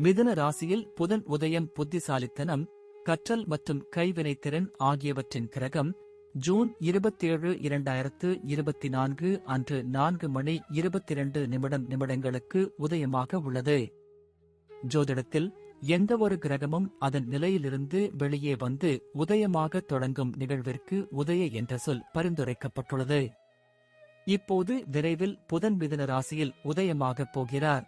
மிதுன ராசியில் புதன் உதயம் புத்திசாலித்தனம், கற்றல் மற்றும் கைவினைத்திறன் ஆகியவற்றின் கிரகம். ஜூன் 27, 2024 அன்று 4:22 உதயமாக உள்ளது. ஜோதிடத்தில் எந்தவொரு கிரகமும் அதன் நிலையிலிருந்து வெளியே வந்து உதயமாக தொடங்கும் நிகழ்விற்கு உதய என்ற சொல் பரிந்துரைக்கப்பட்டுள்ளது. இப்போது விரைவில் புதன் மிதுன ராசியில் உதயமாகப் போகிறார்.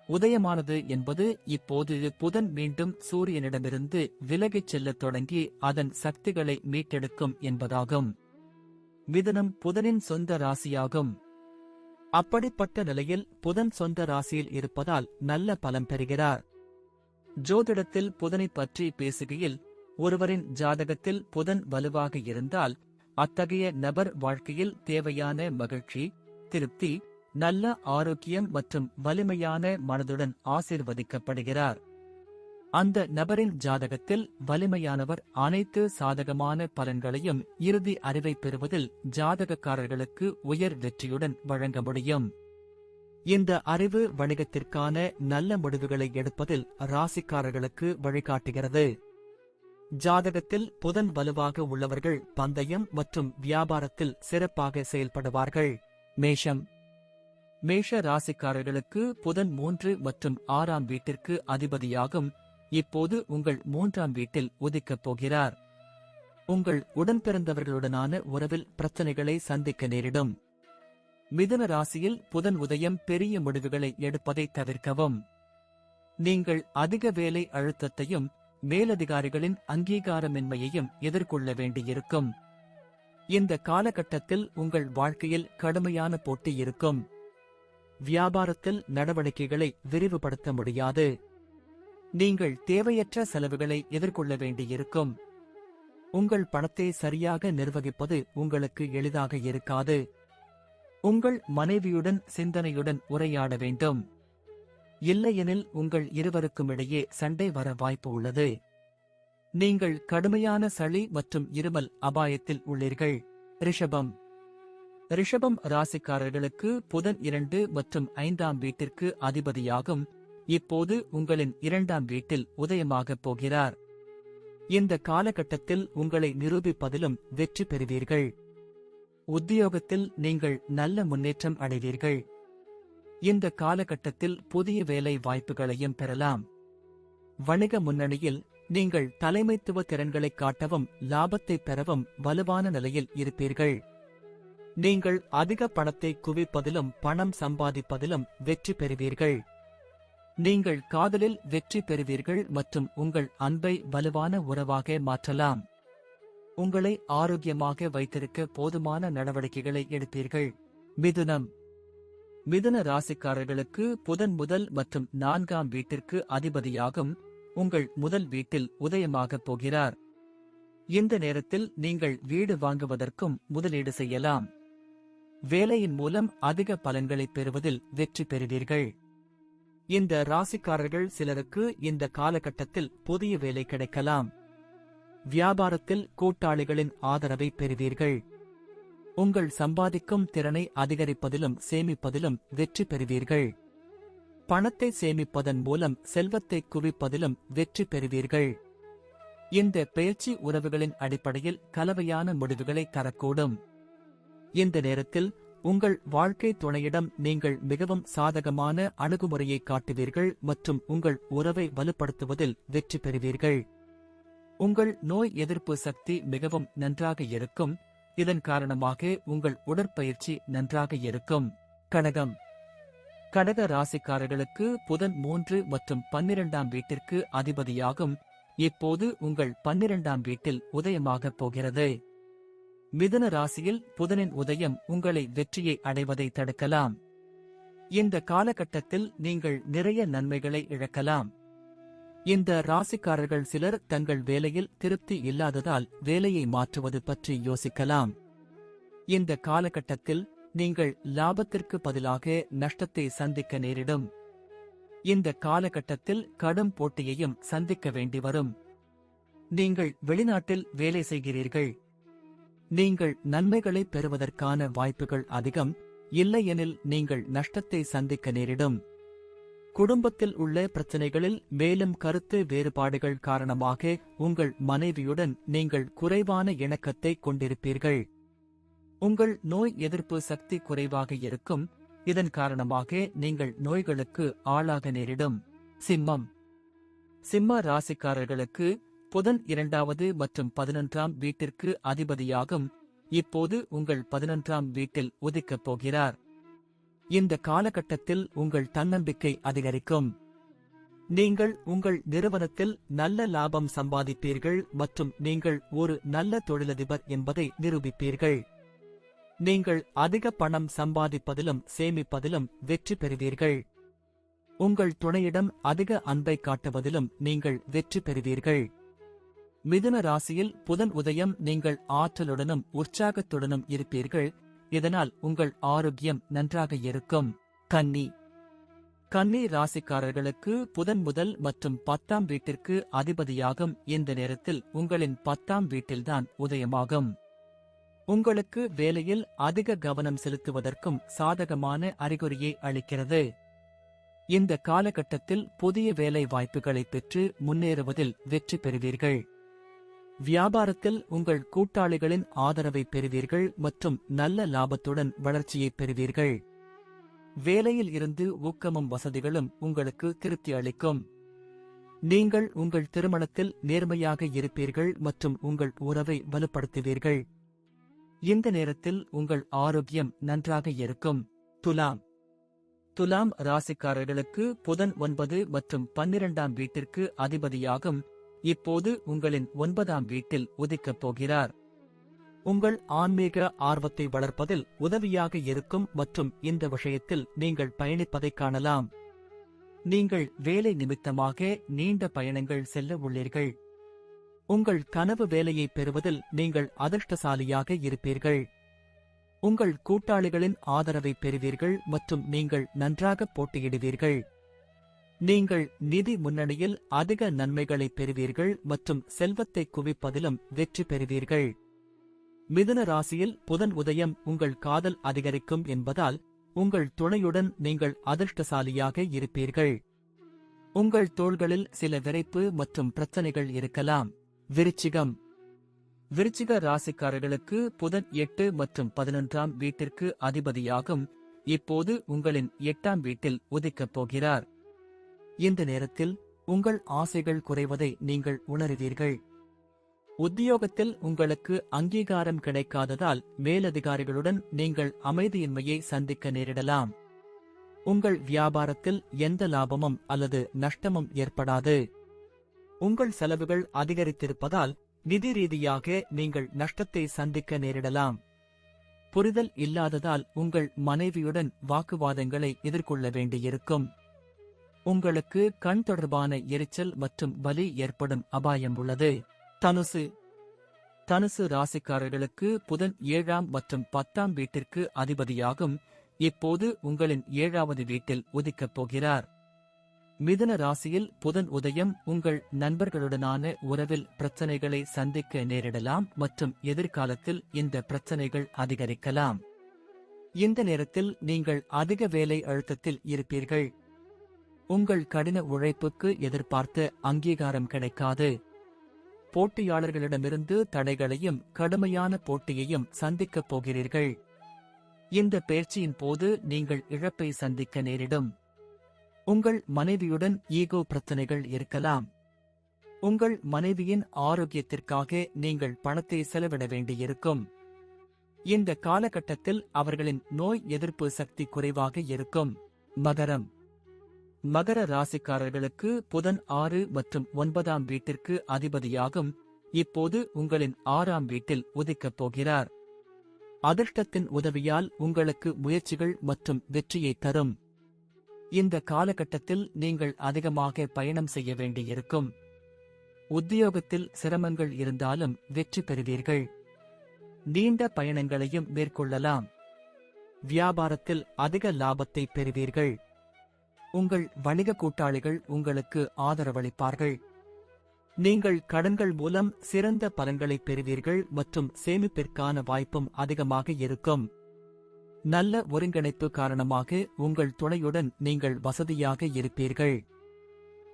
உதயமானது என்பது இப்போது புதன் மீண்டும் சூரியனிடமிருந்து விலகிச் செல்லத் தொடங்கி அதன் சக்திகளை மீட்டெடுக்கும் என்பதாகும். மிதுனம் புதனின் சொந்த ராசியாகும். அப்படிப்பட்ட நிலையில் புதன் சொந்த ராசியில் இருப்பதால் நல்ல பலம் பெறுகிறார். ஜோதிடத்தில் புதனைப் பற்றி பேசுகையில், ஒருவரின் ஜாதகத்தில் புதன் வலுவாக இருந்தால் அத்தகைய நபர் வாழ்க்கையில் தேவையான மகிழ்ச்சி, திருப்தி, நல்ல ஆரோக்கியம் மற்றும் வலிமையான மனதுடன் ஆசீர்வதிக்கப்படுகிறார். அந்த நபரின் ஜாதகத்தில் வலிமையானவர் அனைத்து சாதகமான பலன்களையும் இறுதி அறிவை பெறுவதில் ஜாதகக்காரர்களுக்கு உயர் வெற்றியுடன் வழங்க முடியும். இந்த அறிவு வணிகத்திற்கான நல்ல முடிவுகளை எடுப்பதில் ராசிக்காரர்களுக்கு வழிகாட்டுகிறது. ஜாதகத்தில் புதன் வலுவாக உள்ளவர்கள் பந்தயம் மற்றும் வியாபாரத்தில் சிறப்பாக செயல்படுவார்கள். மேஷம். மேஷ ராசிக்காரர்களுக்கு புதன் 3 மற்றும் 6ஆம் வீட்டிற்கு அதிபதியாகும். இப்போது உங்கள் 3ஆம் வீட்டில் உதிக்கப் போகிறார். உங்கள் உடன்பிறந்தவர்களுடனான உறவில் பிரச்சனைகளை சந்திக்க நேரிடும். மிதுன ராசியில் புதன் உதயம் பெரிய முடிவுகளை எடுப்பதை தவிர்க்கவும். நீங்கள் அதிக வேலை அழுத்தத்தையும் மேலதிகாரிகளின் அங்கீகாரமின்மையையும் எதிர்கொள்ள வேண்டியிருக்கும். இந்த காலகட்டத்தில் உங்கள் வாழ்க்கையில் கடுமையான போட்டி இருக்கும். வியாபாரத்தில் நடவடிக்கைகளை விரிவுபடுத்த முடியாது. நீங்கள் தேவையற்ற செலவுகளை எதிர்கொள்ள வேண்டியிருக்கும். உங்கள் பணத்தை சரியாக நிர்வகிப்பது உங்களுக்கு எளிதாக இருக்காது. உங்கள் மனைவியுடன் சிந்தனையுடன் உரையாட வேண்டும். இல்லையெனில் உங்கள் இருவருக்குமிடையே சண்டை வர வாய்ப்பு உள்ளது. நீங்கள் கடுமையான சளி மற்றும் இருமல் அபாயத்தில் உள்ளீர்கள். ரிஷபம். ரிஷபம் ராசிக்காரர்களுக்கு புதன் 2 மற்றும் 5ஆம் வீட்டிற்கு அதிபதியாகும். இப்போது உங்களின் 2ஆம் வீட்டில் உதயமாகப் போகிறார். இந்த காலகட்டத்தில் உங்களை நிரூபிப்பதிலும் வெற்றி பெறுவீர்கள். உத்தியோகத்தில் நீங்கள் நல்ல முன்னேற்றம் அடைவீர்கள். இந்த காலகட்டத்தில் புதிய வேலை வாய்ப்புகளையும் பெறலாம். வணிக முன்னணியில் நீங்கள் தலைமைத்துவ திறன்களைக் காட்டவும் லாபத்தை பெறவும் வலுவான நிலையில் இருப்பீர்கள். நீங்கள் அதிக பணத்தை குவிப்பதிலும் பணம் சம்பாதிப்பதிலும் வெற்றி பெறுவீர்கள். நீங்கள் காதலில் வெற்றி பெறுவீர்கள் மற்றும் உங்கள் அன்பை வலுவான உறவாக மாற்றலாம். உங்களை ஆரோக்கியமாக வைத்திருக்க போதுமான நடவடிக்கைகளை எடுப்பீர்கள். மிதுனம். மிதுன ராசிக்காரர்களுக்கு புதன் முதல் மற்றும் 4ஆம் வீட்டிற்கு அதிபதியாகும். உங்கள் முதல் வீட்டில் உதயமாகப் போகிறார். இந்த நேரத்தில் நீங்கள் வீடு வாங்குவதற்கும் முதலீடு செய்யலாம். வேலையின் மூலம் அதிக பலன்களை பெறுவதில் வெற்றி பெறுவீர்கள். இந்த ராசிக்காரர்கள் சிலருக்கு இந்த காலகட்டத்தில் புதிய வேலை கிடைக்கலாம். வியாபாரத்தில் கூட்டாளிகளின் ஆதரவை பெறுவீர்கள். உங்கள் சம்பாதிக்கும் திறனை அதிகரிப்பதிலும் சேமிப்பதிலும் வெற்றி பெறுவீர்கள். பணத்தை சேமிப்பதன் மூலம் செல்வத்தை குவிப்பதிலும் வெற்றி பெறுவீர்கள். இந்த பெயர்ச்சி உறவுகளின் அடிப்படையில் கலவையான முடிவுகளை தரக்கூடும். இந்த நேரத்தில் உங்கள் வாழ்க்கை துணையிடம் நீங்கள் மிகவும் சாதகமான அணுகுமுறையை காட்டுவீர்கள் மற்றும் உங்கள் உறவை வலுப்படுத்துவதில் வெற்றி பெறுவீர்கள். உங்கள் நோய் எதிர்ப்பு சக்தி மிகவும் நன்றாக இருக்கும். இதன் காரணமாக உங்கள் உடற்பயிற்சி நன்றாக இருக்கும். கடகம். கடக ராசிக்காரர்களுக்கு புதன் 3 மற்றும் 12ஆம் வீட்டிற்கு அதிபதியாகும். இப்போது உங்கள் 12ஆம் வீட்டில் உதயமாகப் போகிறது. மிதுன ராசியில் புதனின் உதயம் உங்களை வெற்றியை அடைவதை தடுக்கலாம். இந்த காலகட்டத்தில் நீங்கள் நிறைய நன்மைகளை இழக்கலாம். இந்த ராசிக்காரர்கள் சிலர் தங்கள் வேலையில் திருப்தி இல்லாததால் வேலையை மாற்றுவது பற்றி யோசிக்கலாம். இந்த காலகட்டத்தில் நீங்கள் லாபத்திற்கு பதிலாக நஷ்டத்தை சந்திக்க நேரிடும். இந்த காலகட்டத்தில் கடும் போட்டியையும் சந்திக்க வேண்டி வரும். நீங்கள் வெளிநாட்டில் வேலை செய்கிறீர்கள். நீங்கள் நன்மைகளை பெறுவதற்கான வாய்ப்புகள் அதிகம். இல்லையெனில் நீங்கள் நஷ்டத்தை சந்திக்க நேரிடும். குடும்பத்தில் உள்ள பிரச்சனைகளில் மேலும் கருத்து வேறுபாடுகள் காரணமாக உங்கள் மனைவியுடன் நீங்கள் குறைவான இணக்கத்தை கொண்டிருப்பீர்கள். உங்கள் நோய் எதிர்ப்பு சக்தி குறைவாக இருக்கும். இதன் காரணமாக நீங்கள் நோய்களுக்கு ஆளாக நேரிடும். சிம்மம். சிம்ம ராசிக்காரர்களுக்கு புதன் 2வது மற்றும் 11ஆம் வீட்டிற்கு அதிபதியாகும். இப்போது உங்கள் 11ஆம் வீட்டில் உதிக்கப் போகிறார். இந்த காலகட்டத்தில் உங்கள் தன்னம்பிக்கை அதிகரிக்கும். நீங்கள் உங்கள் நிறுவனத்தில் நல்ல லாபம் சம்பாதிப்பீர்கள் மற்றும் நீங்கள் ஒரு நல்ல தொழிலதிபர் என்பதை நிரூபிப்பீர்கள். நீங்கள் அதிக பணம் சம்பாதிப்பதிலும் சேமிப்பதிலும் வெற்றி பெறுவீர்கள். உங்கள் துணையிடம் அதிக அன்பை காட்டுவதிலும் நீங்கள் வெற்றி பெறுவீர்கள். மிதுன ராசியில் புதன் உதயம். நீங்கள் ஆற்றலுடனும் உற்சாகத்துடனும் இருப்பீர்கள். இதனால் உங்கள் ஆரோக்கியம் நன்றாக இருக்கும். கன்னி. கன்னி ராசிக்காரர்களுக்கு புதன் முதல் மற்றும் 10ஆம் வீட்டிற்கு அதிபதியாகும். இந்த நேரத்தில் உங்களின் 10ஆம் வீட்டில்தான் உதயமாகும். உங்களுக்கு வேலையில் அதிக கவனம் செலுத்துவதற்கும் சாதகமான அறிகுறியை அளிக்கிறது. இந்த காலகட்டத்தில் புதிய வேலை வாய்ப்புகளை பெற்று முன்னேறுவதில் வெற்றி பெறுவீர்கள். வியாபாரத்தில் உங்கள் கூட்டாளிகளின் ஆதரவை பெறுவீர்கள் மற்றும் நல்ல லாபத்துடன் வளர்ச்சியை பெறுவீர்கள். வேலையில் இருந்து ஊக்கமும் வசதிகளும் உங்களுக்கு திருப்தி அளிக்கும். நீங்கள் உங்கள் திருமணத்தில் நேர்மையாக இருப்பீர்கள் மற்றும் உங்கள் உறவை வலுப்படுத்துவீர்கள். இந்த நேரத்தில் உங்கள் ஆரோக்கியம் நன்றாக இருக்கும். துலாம். துலாம் ராசிக்காரர்களுக்கு புதன் 9 மற்றும் 12ஆம் வீட்டிற்கு அதிபதியாகும். இப்போது உங்களின் 9ஆம் வீட்டில் உதிக்கப் போகிறார். உங்கள் ஆன்மீக ஆர்வத்தை வளர்ப்பதில் உதவியாக இருக்கும் மற்றும் இந்த விஷயத்தில் நீங்கள் பயணிப்பதைக் காணலாம். நீங்கள் வேலை நிமித்தமாக நீண்ட பயணங்கள் செல்ல உள்ளீர்கள். உங்கள் கனவு வேலையை பெறுவதில் நீங்கள் அதிர்ஷ்டசாலியாக இருப்பீர்கள். உங்கள் கூட்டாளிகளின் ஆதரவை பெறுவீர்கள் மற்றும் நீங்கள் நன்றாக போட்டியிடுவீர்கள். நீங்கள் நிதி முன்னணியில் அதிக நன்மைகளை பெறுவீர்கள் மற்றும் செல்வத்தை குவிப்பதிலும் வெற்றி பெறுவீர்கள். மிதுன ராசியில் புதன் உதயம். உங்கள் காதல் அதிகரிக்கும் என்பதால் உங்கள் துணையுடன் நீங்கள் அதிர்ஷ்டசாலியாக இருப்பீர்கள். உங்கள் தோள்களில் சில விரைப்பு மற்றும் பிரச்சனைகள் இருக்கலாம். விருச்சிகம். விருச்சிக ராசிக்காரர்களுக்கு புதன் 8 மற்றும் 11ஆம் வீட்டிற்கு அதிபதியாகும். இப்போது உங்களின் 8ஆம் வீட்டில் உதிக்கப் போகிறார். இந்த நேரத்தில் உங்கள் ஆசைகள் குறைவதை நீங்கள் உணருவீர்கள். உத்தியோகத்தில் உங்களுக்கு அங்கீகாரம் கிடைக்காததால் மேலதிகாரிகளுடன் நீங்கள் அமைதியின்மையை சந்திக்க நேரிடலாம். உங்கள் வியாபாரத்தில் எந்த லாபமும் அல்லது நஷ்டமும் ஏற்படாது. உங்கள் செலவுகள் அதிகரித்திருப்பதால் நிதி ரீதியாக நீங்கள் நஷ்டத்தை சந்திக்க நேரிடலாம். புரிதல் இல்லாததால் உங்கள் மனைவியுடன் வாக்குவாதங்களை எதிர்கொள்ள வேண்டியிருக்கும். உங்களுக்கு கண் தொடர்பான எரிச்சல் மற்றும் வலி ஏற்படும் அபாயம் உள்ளது. தனுசு. தனுசு ராசிக்காரர்களுக்கு புதன் 7ஆம் மற்றும் 10ஆம் வீட்டிற்கு அதிபதியாகும். இப்போது உங்களின் 7வது வீட்டில் உதிக்கப் போகிறார். மிதுன ராசியில் புதன் உதயம். உங்கள் நண்பர்களுடனான உறவில் பிரச்சனைகளை சந்திக்க நேரிடலாம் மற்றும் எதிர்காலத்தில் இந்த பிரச்சனைகள் அதிகரிக்கலாம். இந்த நேரத்தில் நீங்கள் அதிக வேலை அழுத்தத்தில் இருப்பீர்கள். உங்கள் கடின உழைப்புக்கு எதிர்பார்த்த அங்கீகாரம் கிடைக்காது. போட்டியாளர்களிடமிருந்து தடைகளையும் கடுமையான போட்டியையும் சந்திக்கப் போகிறீர்கள். இந்த பயிற்சியின் போது நீங்கள் இழப்பை சந்திக்க நேரிடும். உங்கள் மனைவியுடன் ஈகோ பிரச்சனைகள் இருக்கலாம். உங்கள் மனைவியின் ஆரோக்கியத்திற்காக நீங்கள் பணத்தை செலவிட வேண்டியிருக்கும். இந்த காலகட்டத்தில் அவர்களின் நோய் எதிர்ப்பு சக்தி குறைவாக இருக்கும். மகரம். மகர ராசிக்காரர்களுக்கு புதன் 6 மற்றும் 9ஆம் வீட்டிற்கு அதிபதியாகும். இப்போது உங்களின் 6ஆம் வீட்டில் உதிக்கப் போகிறார். அதிர்ஷ்டத்தின் உதவியால் உங்களுக்கு முயற்சிகள் மற்றும் வெற்றியை தரும். இந்த காலகட்டத்தில் நீங்கள் அதிகமாக பயணம் செய்ய வேண்டியிருக்கும். உத்தியோகத்தில் சிரமங்கள் இருந்தாலும் வெற்றி பெறுவீர்கள். நீண்ட பயணங்களையும் மேற்கொள்ளலாம். வியாபாரத்தில் அதிக லாபத்தை பெறுவீர்கள். உங்கள் வணிக கூட்டாளிகள் உங்களுக்கு ஆதரவளிப்பார்கள். நீங்கள் கடன்கள் மூலம் சிறந்த பலன்களை பெறுவீர்கள் மற்றும் சேமிப்பிற்கான வாய்ப்பும் அதிகமாக இருக்கும். நல்ல ஒருங்கிணைப்பு காரணமாக உங்கள் துணையுடன் நீங்கள் வசதியாக இருப்பீர்கள்.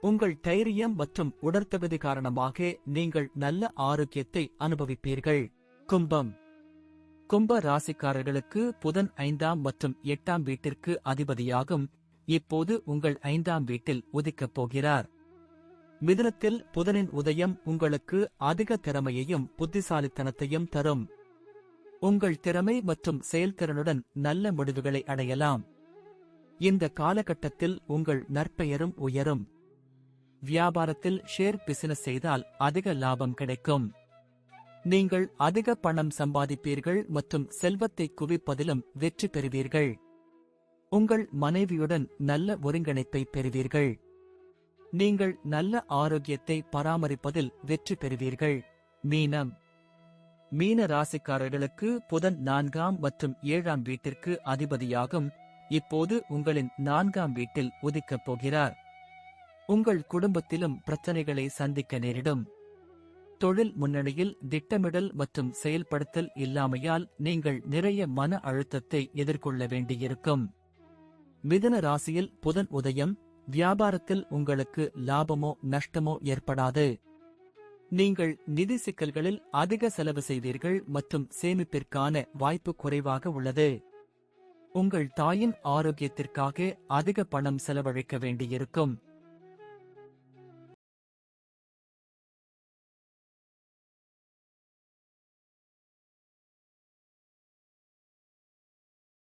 உங்கள் தைரியம் மற்றும் உடற்தகுதி காரணமாக நீங்கள் நல்ல ஆரோக்கியத்தை அனுபவிப்பீர்கள். கும்பம். கும்ப ராசிக்காரர்களுக்கு புதன் 5ஆம் மற்றும் 8ஆம் வீட்டிற்கு அதிபதியாகும். இப்போது உங்கள் 5ஆம் வீட்டில் உதிக்கப் போகிறார். மிதுனத்தில் புதனின் உதயம் உங்களுக்கு அதிக திறமையையும் புத்திசாலித்தனத்தையும் தரும். உங்கள் திறமை மற்றும் செயல்திறனுடன் நல்ல முடிவுகளை அடையலாம். இந்த காலகட்டத்தில் உங்கள் நற்பெயரும் உயரும். வியாபாரத்தில் ஷேர் பிசினஸ் செய்தால் அதிக லாபம் கிடைக்கும். நீங்கள் அதிக பணம் சம்பாதிப்பீர்கள் மற்றும் செல்வத்தை குவிப்பதிலும் வெற்றி பெறுவீர்கள். உங்கள் மனைவியுடன் நல்ல ஒருங்கிணைப்பை பெறுவீர்கள். நீங்கள் நல்ல ஆரோக்கியத்தை பராமரிப்பதில் வெற்றி பெறுவீர்கள். மீனம். மீன ராசிக்காரர்களுக்கு புதன் 4ஆம் மற்றும் 7ஆம் வீட்டிற்கு அதிபதியாகும். இப்போது உங்களின் 4ஆம் வீட்டில் உதிக்கப் போகிறார். உங்கள் குடும்பத்திலும் பிரச்சனைகளை சந்திக்க நேரிடும். தொழில் முன்னணியில் திட்டமிடல் மற்றும் செயல்படுத்தல் இல்லாமையால் நீங்கள் நிறைய மன அழுத்தத்தை எதிர்கொள்ள வேண்டியிருக்கும். மிதுன ராசியில் புதன் உதயம் வியாபாரத்தில் உங்களுக்கு லாபமோ நஷ்டமோ ஏற்படாது. நீங்கள் நிதி சிக்கல்களில் அதிக செலவு செய்வீர்கள் மற்றும் சேமிப்பிற்கான வாய்ப்பு குறைவாக உள்ளது. உங்கள் தாயின் ஆரோக்கியத்திற்காக அதிக பணம் செலவழிக்க வேண்டியிருக்கும்.